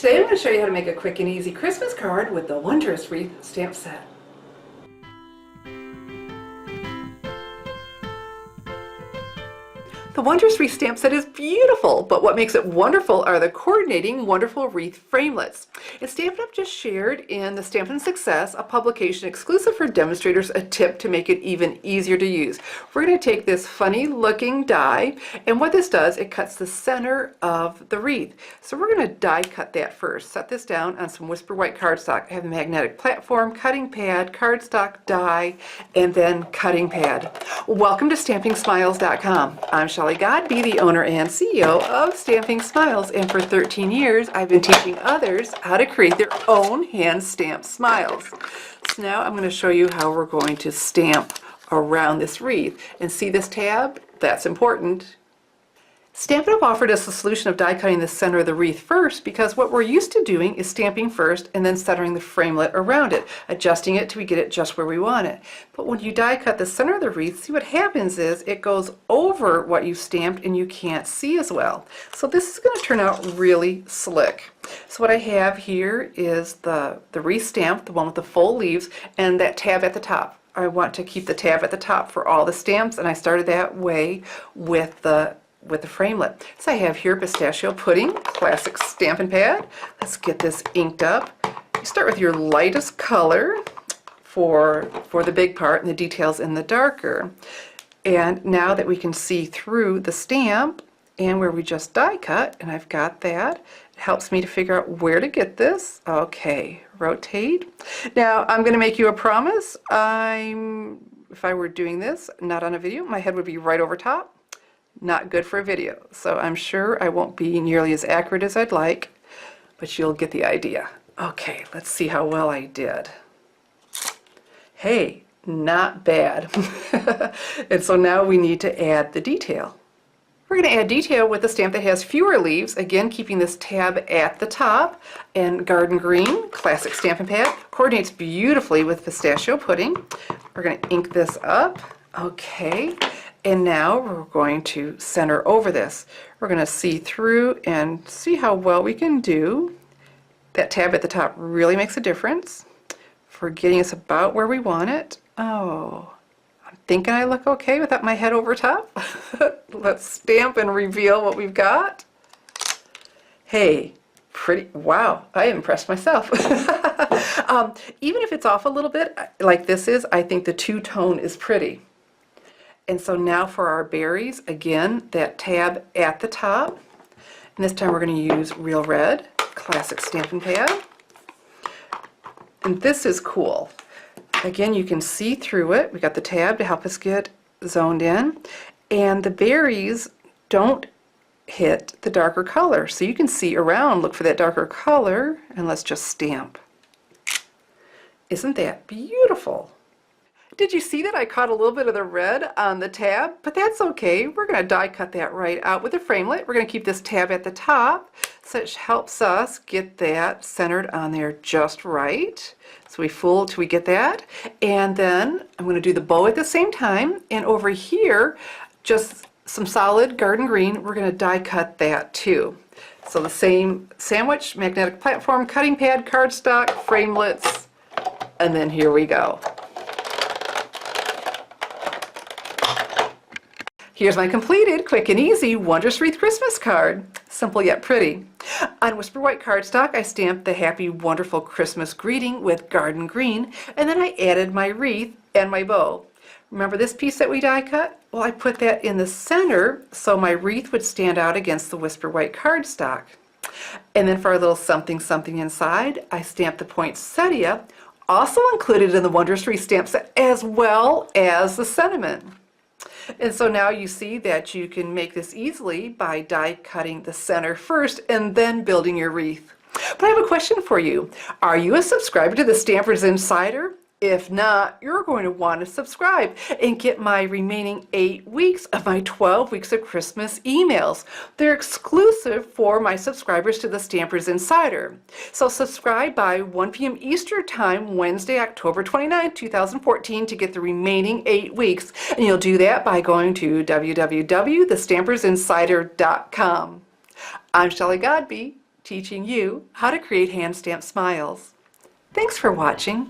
Today I'm going to show you how to make a quick and easy Christmas card with the Wondrous Wreath stamp set. The Wondrous Wreath stamp set is beautiful, but what makes it wonderful are the coordinating wonderful wreath framelets. And Stampin' Up just shared in the Stampin' Success, a publication exclusive for demonstrators, a tip to make it even easier to use. We're going to take this funny looking die, and what this does, it cuts the center of the wreath. So we're going to die cut that first. Set this down on some Whisper White cardstock. I have a magnetic platform, cutting pad, cardstock, die, and then cutting pad. Welcome to StampingSmiles.com. I'm Shelley Godby, the owner and CEO of Stamping Smiles, and for 13 years I've been teaching others how to create their own hand stamped smiles. So now I'm going to show you how we're going to stamp around this wreath. And see this tab? That's important. Stampin' Up offered us the solution of die cutting the center of the wreath first because what we're used to doing is stamping first and then centering the framelit around it, adjusting it till we get it just where we want it. But when you die cut the center of the wreath, see what happens is it goes over what you stamped and you can't see as well. So this is going to turn out really slick. So what I have here is the wreath stamp, the one with the full leaves, and that tab at the top. I want to keep the tab at the top for all the stamps, and I started that way with the framelit. So I have here pistachio pudding, classic Stampin' Pad. Let's get this inked up. You start with your lightest color for the big part and the details in the darker. And now that we can see through the stamp and where we just die cut, and I've got that, it helps me to figure out where to get this. Okay, rotate. Now I'm going to make you a promise. If I were doing this, not on a video, my head would be right over top. Not good for a video, so I'm sure I won't be nearly as accurate as I'd like, but you'll get the idea. Okay, let's see how well I did. Hey, not bad. And so now we need to add the detail. We're going to add detail with a stamp that has fewer leaves, again keeping this tab at the top, and garden green, classic Stampin' Pad, coordinates beautifully with pistachio pudding. We're going to ink this up. Okay. And now we're going to center over this. We're going to see through and see how well we can do. That tab at the top really makes a difference for getting us about where we want it. Oh, I'm thinking I look okay without my head over top. Let's stamp and reveal what we've got. Hey, pretty, wow, I impressed myself. Even if it's off a little bit, like this is, I think the two-tone is pretty. And so now for our berries, again, that tab at the top. And this time we're going to use Real Red, classic Stampin' Pad. And this is cool. Again, you can see through it. We got the tab to help us get zoned in. And the berries don't hit the darker color. So you can see around, look for that darker color, and let's just stamp. Isn't that beautiful? Did you see that I caught a little bit of the red on the tab? But that's okay. We're going to die cut that right out with a framelit. We're going to keep this tab at the top, so it helps us get that centered on there just right. So we fool till we get that. And then I'm going to do the bow at the same time. And over here, just some solid garden green, we're going to die cut that too. So the same sandwich, magnetic platform, cutting pad, cardstock, framelits, and then here we go. Here's my completed, quick and easy Wondrous Wreath Christmas card. Simple yet pretty. On Whisper White cardstock, I stamped the happy, wonderful Christmas greeting with garden green, and then I added my wreath and my bow. Remember this piece that we die cut? Well, I put that in the center so my wreath would stand out against the Whisper White cardstock. And then for our little something something inside, I stamped the poinsettia, also included in the Wondrous Wreath stamp set, as well as the sentiment. And so now you see that you can make this easily by die cutting the center first and then building your wreath. But I have a question for you. Are you a subscriber to the Stampers Insider? If not, you're going to want to subscribe and get my remaining 8 weeks of my 12 weeks of Christmas emails. They're exclusive for my subscribers to the Stampers Insider. So subscribe by 1 p.m. Eastern Time, Wednesday, October 29, 2014 to get the remaining 8 weeks. And you'll do that by going to www.thestampersinsider.com. I'm Shelley Godby, teaching you how to create hand stamped smiles. Thanks for watching.